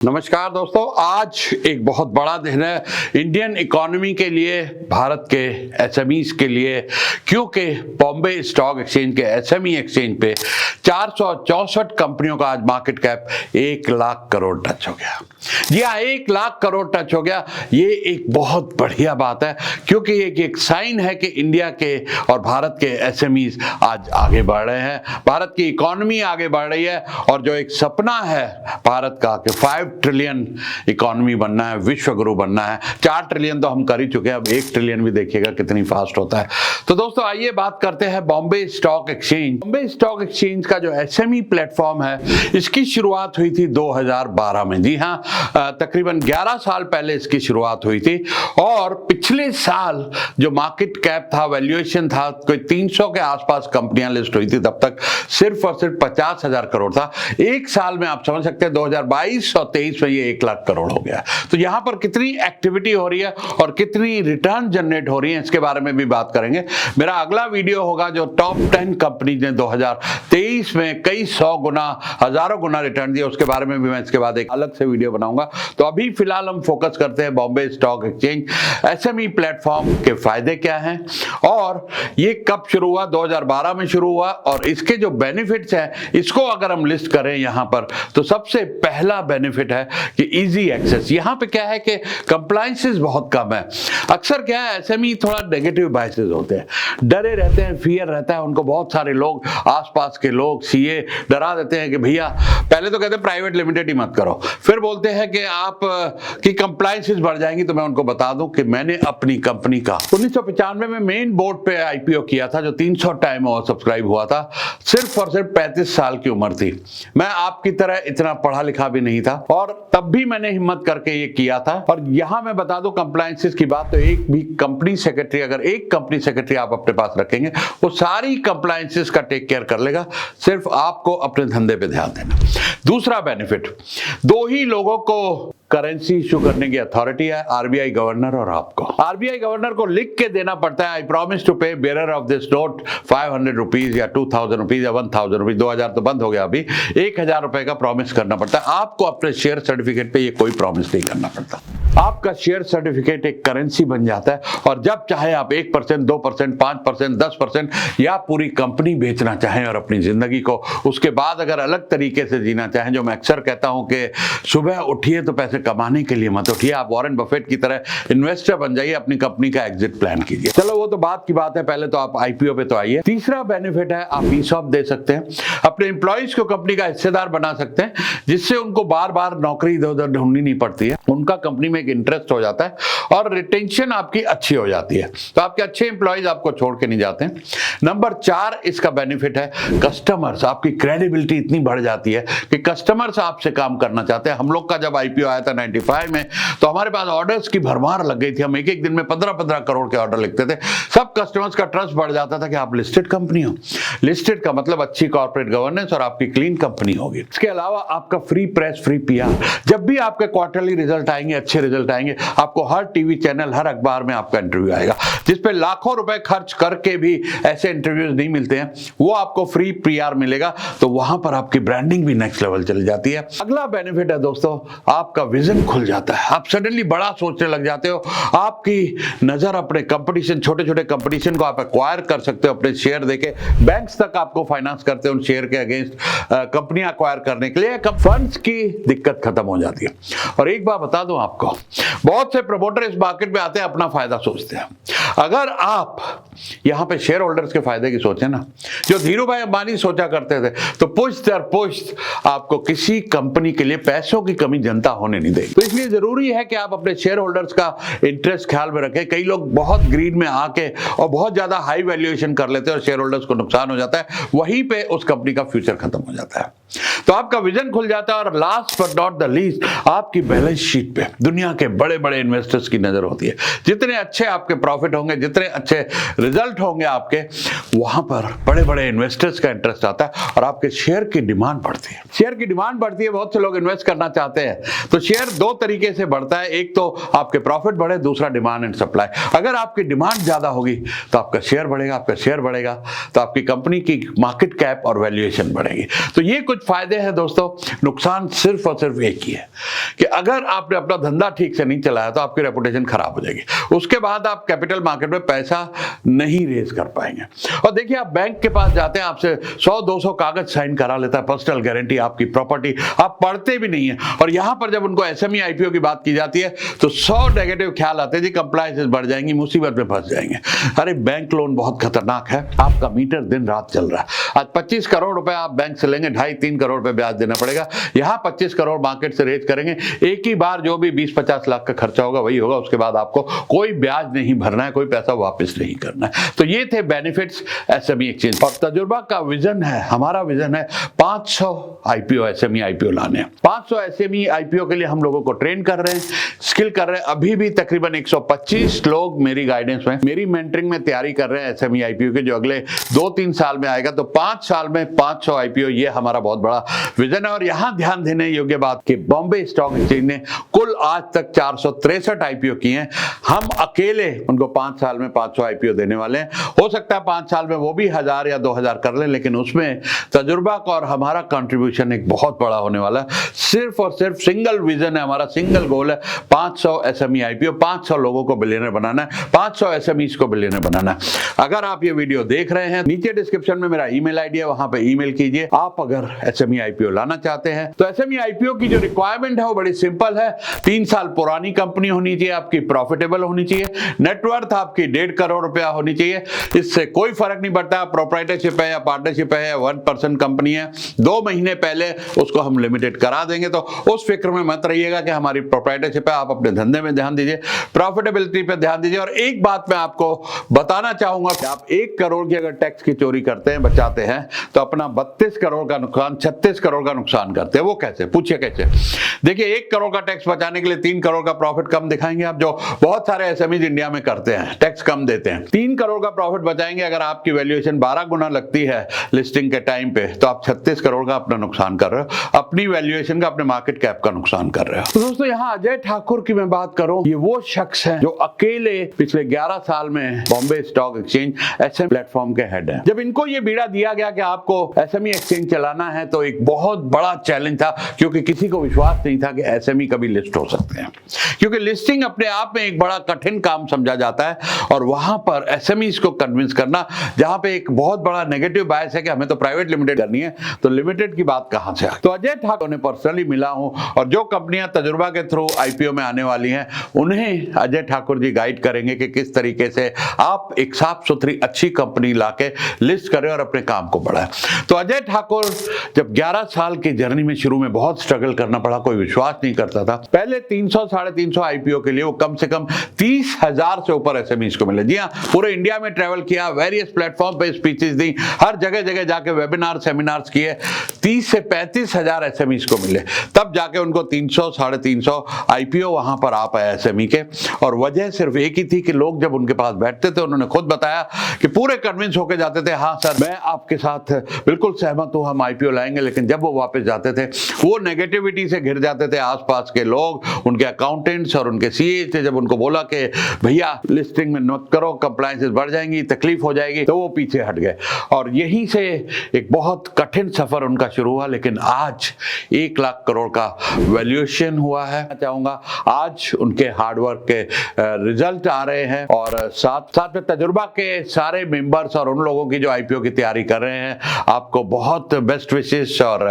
नमस्कार दोस्तों, आज एक बहुत बड़ा दिन है इंडियन इकोनॉमी के लिए, भारत के एसएमईज के लिए, क्योंकि बॉम्बे स्टॉक एक्सचेंज के एसएमई एक्सचेंज पे 464 कंपनियों का आज market cap 1 lakh crore touch हो गया। जी हाँ, 1 लाख करोड़ टच हो गया। ये एक बहुत बढ़िया बात है, क्योंकि ये एक साइन है कि इंडिया के और भारत के एसएमईज आज आगे बढ़ रहे हैं, भारत की इकोनॉमी आगे बढ़ रही है। और जो एक सपना है भारत का कि 5 ट्रिलियन इकोनॉमी बनना है, विश्व गुरु बनना है, 4 ट्रिलियन तो हम कर ही चुके हैं, अब 1 ट्रिलियन भी देखिएगा कितनी फास्ट होता है। तो दोस्तों आइए बात करते हैं Bombay stock exchange. Bombay stock exchange का जो एसएमई प्लेटफॉर्म है, इसकी शुरुआत हुई थी 2012 में। जी हाँ, तकरीबन 11 साल पहले इसकी शुरुआत हुई थी। और पिछले साल जो मार्केट कैप था, वैल्यूएशन था, कोई 300 के आसपास कंपनियां लिस्ट हुई थी, तब तक सिर्फ और सिर्फ 50,000 करोड़ था। एक साल में आप समझ सकते हैं 2022 और 23 में ये 1 लाख करोड़ हो गया। तो यहां पर कितनी एक्टिविटी हो रही है और कितनी रिटर्न जनरेट हो रही है, इसके बारे में भी बात करेंगे। मेरा अगला वीडियो होगा जो टॉप 10 कंपनी ने 2023 में कई 100 गुना, हजारों गुना रिटर्न दिया, उसके बारे में भी मैं इसके बाद एक अलग से वीडियो बनाऊंगा। तो अभी फिलहाल हम फोकस करते हैं Bombay stock exchange SME platform के फायदे क्या हैं और ये कब शुरू हुआ। 2012 में शुरू हुआ और इसके जो बेनिफिट्स हैं, इसको अगर हम लिस्ट करें यहां पर, तो सबसे पहला बेनिफिट है कि इजी एक्सेस। यहां पे क्या है कि कंप्लायंसेस बहुत कम है। अक्सर क्या है, एसएमई थोड़ा नेगेटिव बायसेस होते हैं, डरे रहते हैं, फियर रहता है उनको। बहुत सारे लोग, आसपास के लोग, सीए डरा देते हैं कि भैया, पहले तो कहते हैं प्राइवेट लिमिटेड ही मत करो, फिर बोलते हैं कि आप की कंप्लायंसेस बढ़ जाएंगी। तो मैं उनको बता दूं कि मैंने अपनी कंपनी का 1995 में मेन बोर्ड पे आईपीओ किया था, जो 300 टाइम और सब्सक्राइब हुआ था। सिर्फ और सिर्फ 35 साल की उम्र थी। मैं आपकी तरह इतना पढ़ा लिखा भी नहीं था और तब भी मैंने हिम्मत करके ये किया था। और यहां मैं बता दूं कंप्लायंसेस की बात, तो एक भी कंपनी सेक्रेटरी, अगर एक कंपनी सेक्रेटरी आप अपने पास रखेंगे, वो सारी कंप्लायंसेस का टेक केयर कर लेगा। सिर्फ आपको अपने धंधे पे ध्यान देना। दूसरा बेनिफिट, 2 ही लोगों को करेंसी इशू करने की अथॉरिटी है, आरबीआई गवर्नर और आपको। आरबीआई गवर्नर को लिख के देना पड़ता है, आई प्रॉमिस टू पे bearer of this note 500 rupees या 2000 रुपीज या 1000 रुपीज। 2000 तो बंद हो गया, अभी 1000 रुपए का प्रॉमिस करना पड़ता है। आपको अपने शेयर सर्टिफिकेट पे ये कोई प्रॉमिस नहीं करना पड़ता। आपका शेयर सर्टिफिकेट एक करेंसी बन जाता है और जब चाहे आप 1%, 2%, 5%, 10% या पूरी कंपनी बेचना चाहें और अपनी जिंदगी को उसके बाद अगर अलग तरीके से जीना चाहें, जो मैं अक्सर कहता हूं कि सुबह उठिए तो पैसे कमाने के लिए मत उठिए, आप वॉरेन बफेट की तरह इन्वेस्टर बन जाइए, अपनी कंपनी का एग्जिट प्लान कीजिए। चलो वो तो बात की बात है, पहले तो आप आईपीओ पे तो आइए। तीसरा बेनिफिट है, आप ईसॉप दे सकते हैं, अपने एम्प्लॉइज को कंपनी का हिस्सेदार बना सकते हैं, जिससे उनको बार बार नौकरी इधर उधर ढूंढनी नहीं पड़ती है, उनका कंपनी में एक इंटरेस्ट हो जाता है और रिटेंशन आपकी अच्छी हो जाती है। तो आपके अच्छे एम्प्लॉइज आपको छोड़ के नहीं जाते हैं। नंबर 4 इसका बेनिफिट है, कस्टमर्स, आपकी क्रेडिबिलिटी इतनी बढ़ जाती है कि कस्टमर्स आपसे काम करना चाहते हैं। हम लोग का जब आईपीओ आया था 95 में, तो हमारे पास ऑर्डर्स की भरमार लग गई थी। हम एक दिन में 15-15 करोड़ के ऑर्डर लिखते थे। सब कस्टमर्स का ट्रस्ट बढ़ जाता था कि आप लिस्टेड कंपनी हो। लिस्टेड का मतलब अच्छी कॉर्पोरेट गवर्नेंस और आपकी क्लीन कंपनी होगी। इसके अलावा आपका फ्री प्रेस, फ्री पीआर, जब भी आपके क्वार्टरली रिजल्ट आएंगे, अच्छे रिजल्ट आएंगे, आपको हर टीवी चैनल, हर अखबार में आपका इंटरव्यू आएगा, जिसपे लाखों रुपए खर्च करके भी ऐसे इंटरव्यूज नहीं मिलते हैं, वो आपको फ्री पीआर मिलेगा। तो वहां पर आपकी ब्रांडिंग भी नेक्स्ट लेवल चली जाती है। अगला बेनिफिट है दोस्तों, आपका विजन खुल जाता है। आप सडनली बड़ा सोचने लग जाते हो। आपकी नजर अपने कंपटीशन, छोटे छोटे कंपटीशन को आप एक्वायर कर सकते हो अपने शेयर देके। बैंक्स तक आपको फाइनेंस करते हैं उन शेयर के अगेंस्ट, कंपनियां एक्वायर करने के लिए। फंड्स की दिक्कत खत्म हो जाती है। और एक बात बता दूं आपको, बहुत से प्रमोटर इस मार्केट में आते हैं, अपना फायदा सोचते हैं। अगर आप यहां पे शेयर होल्डर्स के फायदे की सोचे ना, जो धीरू भाई अंबानी सोचा करते थे, तो पुश्त दर पुश्त आपको किसी कंपनी के लिए पैसों की कमी जनता होने नहीं देगी। तो इसलिए जरूरी है कि आप अपने शेयर होल्डर्स का इंटरेस्ट ख्याल में रखें। कई लोग बहुत ग्रीड में आके और बहुत ज्यादा हाई वैल्यूएशन कर लेते हैं और शेयर होल्डर्स को नुकसान हो जाता है, वहीं पे उस कंपनी का फ्यूचर खत्म हो जाता है। तो आपका विजन खुल जाता है। और last but not the least, आपकी बैलेंस शीट पे दुनिया के बड़े बड़े इन्वेस्टर्स की नजर होती है। जितने अच्छे आपके प्रॉफिट होंगे, जितने अच्छे रिजल्ट होंगे आपके, वहां पर बड़े बड़े इन्वेस्टर्स का इंटरेस्ट आता है और आपके शेयर की डिमांड बढ़ती है। शेयर की डिमांड बढ़ती है, बहुत से लोग इन्वेस्ट करना चाहते हैं। तो शेयर 2 तरीके से बढ़ता है, एक तो आपके प्रॉफिट बढ़े, दूसरा डिमांड एंड सप्लाई। अगर आपकी डिमांड ज्यादा होगी तो आपका शेयर बढ़ेगा, आपका शेयर बढ़ेगा तो आपकी कंपनी की मार्केट कैप और वैल्यूएशन बढ़ेगी। तो ये कुछ कुछ फायदे हैं दोस्तों, नुकसान सिर्फ और सिर्फ एक ही है कि अगर आपने अपना धंधा ठीक से नहीं चलाया तो आपकी रेपुटेशन खराब हो जाएगी, उसके बाद आप कैपिटल मार्केट में पैसा नहीं रेज कर पाएंगे। और देखिए, आप बैंक के पास जाते हैं, आपसे 100-200 कागज साइन करा लेता है, पर्सनल गारंटी, आपकी प्रॉपर्टी, आप पढ़ते भी नहीं है। और यहां पर जब उनको एसएमई आईपीओ की बात की जाती है तो 100 नेगेटिव ख्याल आते हैं, जी कंप्लायंसेस बढ़ जाएंगी, मुसीबत में फंस जाएंगे। अरे बैंक लोन बहुत खतरनाक है, आपका मीटर दिन रात चल रहा है। आज 25 करोड़ रुपए आप बैंक से लेंगे, 2.5-3 करोड़ रुपए ब्याज देना पड़ेगा। यहां 25 करोड़ मार्केट से रेज करेंगे, एक ही बार जो भी 20-50 लाख का खर्चा होगा वही होगा, उसके बाद आपको कोई ब्याज नहीं भरना है, कोई पैसा वापस नहीं करना है। तो ये थे बेनिफिट्स एसएमई एक्सचेंज। और तजुर्बा का विजन है, हमारा विजन है 500 आईपीओ एसएमई आईपीओ लाने। 500 एसएमई आईपीओ के लिए हम लोगों को ट्रेन कर रहे हैं, स्किल कर रहे हैं। अभी भी तकरीबन 125 लोग मेरी गाइडेंस में, मेरी मेंटरिंग में तैयारी कर रहे हैं एसएमई आईपीओ के, जो अगले 2-3 साल में आएगा। तो 5 साल में 500 आईपीओ, ये हमारा बहुत बड़ा विजन है। और यहां ध्यान देने योग्य बात कि बॉम्बे स्टॉक एक्सचेंज ने कुल आज तक 463 आईपीओ किए हैं। हम अकेले उनको 5 साल में 500 आईपीओ देने वाले हैं। हो सकता है 5 साल में वो भी 1000 या 2000 कर लें, लेकिन उसमें तजुर्बा का और हमारा कंट्रीब्यूशन एक बहुत बड़ा होने वाला है। सिर्फ और सिर्फ सिंगल विजन है हमारा, सिंगल गोल है, 500 एसएमई आईपीओ, 500 लोगों को बिलियनर बनाना है, 500 एसएमईज को बिलियनर बनाना है। अगर आप ये वीडियो देख रहे हैं, नीचे डिस्क्रिप्शन में मेरा ईमेल आईडी है, वहां पे ईमेल कीजिए। आप अगर एसएमई आईपीओ लाना चाहते हैं तो एसएमई आईपीओ की जो रिक्वायरमेंट है वो बड़ी सिंपल है। 3 साल पुरानी कंपनी होनी चाहिए, आपकी प्रॉफिटेबल होनी चाहिए, नेटवर्थ आपकी 1.5 करोड़ रुपया होनी चाहिए। इससे कोई फर्क नहीं पड़ता प्रोप्राइटरशिप है या पार्टनरशिप है या 1% कंपनी है। 2 महीने पहले उसको हम लिमिटेड करा देंगे, तो उस फिक्र में मत रहिएगा कि हमारी प्रोप्राइटरशिप है। आप अपने धंधे में ध्यान दीजिए, प्रॉफिटेबिलिटी पे ध्यान दीजिए। और एक बात मैं आपको बताना चाहूंगा कि आप 1 करोड़ की अगर टैक्स की चोरी करते हैं, बचाते हैं, तो अपना 32 करोड़ का नुकसान, 36 करोड़ का नुकसान करते हैं। वो कैसे? पूछिए कैसे? देखिए, 1 करोड़ का टैक्स बचाने के लिए 3 करोड़ का प्रॉफिट कम दिखाएंगे आप, जो बहुत सारे एसएमईज इंडिया में करते हैं, टैक्स कम देते हैं। 3 करोड़ का प्रॉफिट बचाएंगे, अगर आपकी वैल्यूएशन 12 गुना लगती है लिस्टिंग के टाइम पे, तो आप 36 करोड़ का अपना नुकसान कर रहे हो, अपनी वैल्यूएशन का, अपने मार्केट कैप का नुकसान कर रहे हो। तो दोस्तों, यहाँ अजय ठाकुर की मैं बात करूं, ये वो शख्स है जो अकेले पिछले 11 साल में Bombay stock exchange SME platform के हेड है। जब इनको ये बीड़ा दिया गया कि आपको एसएमई एक्सचेंज चलाना है, तो एक बहुत बड़ा चैलेंज था, क्योंकि किसी को विश्वास नहीं था कि एसएमई कभी लिस्ट हो सकते हैं, क्योंकि लिस्टिंग अपने आप में एक बड़ा कठिन काम समझा जाता है। और वहां पर एसएमईज को कन्विंस करना, जहां पे एक बहुत बड़ा नेगेटिव बायस है कि हमें तो प्राइवेट लिमिटेड करनी है, तो लिमिटेड की बात कहां से आ? तो अजय ठाकुर ने पर्सनली मिला हूं, और जो कंपनियां तजुर्बा के थ्रू आईपीओ में आने वाली हैं, उन्हें अजय ठाकुर जी गाइड करेंगे कि किस तरीके से आप एक साफ सुथरी अच्छी कंपनी लाके लिस्ट करें और अपने काम को बढ़ाएं। तो अजय ठाकुर जब 11 साल की जर्नी में शुरू में बहुत स्ट्रगल करना पड़ा, कोई विश्वास नहीं करता था। पहले 300-350 आईपीओ के लिए वो कम से कम 30,000 से ऊपर एसएमईज को मिले। जी हाँ, पूरे इंडिया में ट्रैवल किया, वेरियस प्लेटफॉर्म पे स्पीचेस दी, हर जगह जगह जाके वेबिनार सेमिनार्स किए, 30 से 35,000 एसएमईज को मिले। तब जाके उनको 300-350 आईपीओ वहां पर आ पाया एसएमई के। और वजह सिर्फ एक ही थी कि लोग जब उनके पास बैठते थे, उन्होंने खुद बताया कि पूरे कन्विंस होकर जाते थे, हाँ सर मैं आपके साथ बिल्कुल सहमत हूं, हम आईपीओ लाएंगे। लेकिन जब वो वापस जाते थे, वो नेगेटिविटी से घिर जाते थे। आसपास के लोग, उनके अकाउंटेंट्स और उनके सीए थे, जब उनको बोला कि भैया लिस्टिंग में मत करो, कंप्लायंसेस बढ़ जाएंगी, तकलीफ हो जाएगी, तो वो पीछे हट गए। और यहीं से एक बहुत कठिन सफर उनका शुरू हुआ। लेकिन आज 1 लाख करोड़ का वैल्यूएशन हुआ है। मैं चाहूंगा आज उनके हार्डवर्क के रिजल्ट आ रहे हैं, और साथ साथ में तजुर्बा के सारे मेंबर्स और उन लोगों की जो आईपीओ की तैयारी कर रहे हैं, आपको बहुत बेस्ट विशेष और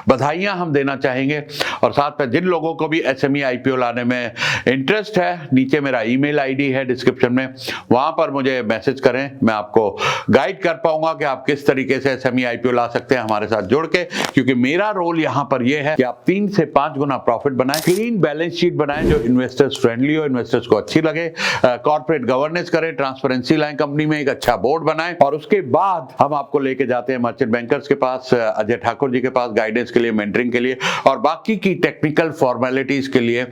बधाइयां हम देना चाहेंगे। और साथ में जिन लोगों को भी एसएमई आईपीओ लाने में इंटरेस्ट है, नीचे मेरा ईमेल आईडी है डिस्क्रिप्शन में, वहां पर मुझे मैसेज करें, मैं आपको गाइड कर पाऊंगा कि आप किस तरीके से एसएमई आईपीओ ला सकते हैं हमारे साथ जुड़ के। क्योंकि मेरा रोल यहां पर यह है कि आप 3 से 5 गुना प्रॉफिट बनाएं, क्लीन बैलेंस शीट बनाएं जो इन्वेस्टर्स फ्रेंडली हो, इन्वेस्टर्स को अच्छी लगे, कॉर्पोरेट गवर्नेंस करें, ट्रांसपेरेंसी लाएं कंपनी में, एक अच्छा बोर्ड बनाएं। और उसके बाद हम आपको लेके जाते हैं मर्चेंट बैंकर्स के पास, अजय ठाकुर जी के पास, गाइडेंस के लिए, मेंटरिंग के लिए और बाकी की टेक्निकल फॉर्मेलिटीज के लिए,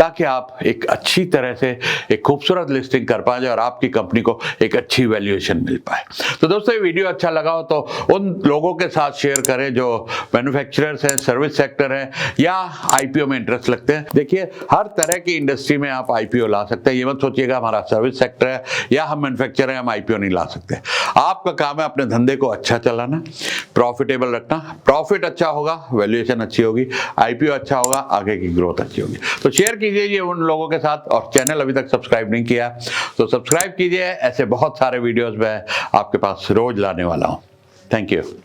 ताकि आप एक अच्छी तरह से एक खूबसूरत लिस्टिंग कर पाए और आपकी कंपनी को एक अच्छी वैल्यूएशन मिल पाए। तो दोस्तों ये वीडियो अच्छा लगा हो तो उन लोगों के साथ शेयर करें जो मैन्युफैक्चरर्स हैं, सर्विस सेक्टर हैं या आईपीओ में इंटरेस्ट लगते हैं। देखिए हर तरह की इंडस्ट्री में आप आईपीओ ला सकते हैं। ये मत सोचिएगा हमारा सर्विस सेक्टर है या हम मैन्युफैक्चरर हैं हम आईपीओ नहीं ला सकते। आपका काम है अपने धंधे को अच्छा चलाना, प्रॉफिटेबल रखना। प्रॉफिट अच्छा होगा, वैल्यूएशन अच्छी होगी, आईपीओ अच्छा होगा, आगे की ग्रोथ अच्छी होगी। तो शेयर कीजिए ये उन लोगों के साथ, और चैनल अभी तक सब्सक्राइब नहीं किया तो सब्सक्राइब कीजिए। ऐसे बहुत सारे वीडियोस मैं आपके पास रोज लाने वाला हूं। Thank you.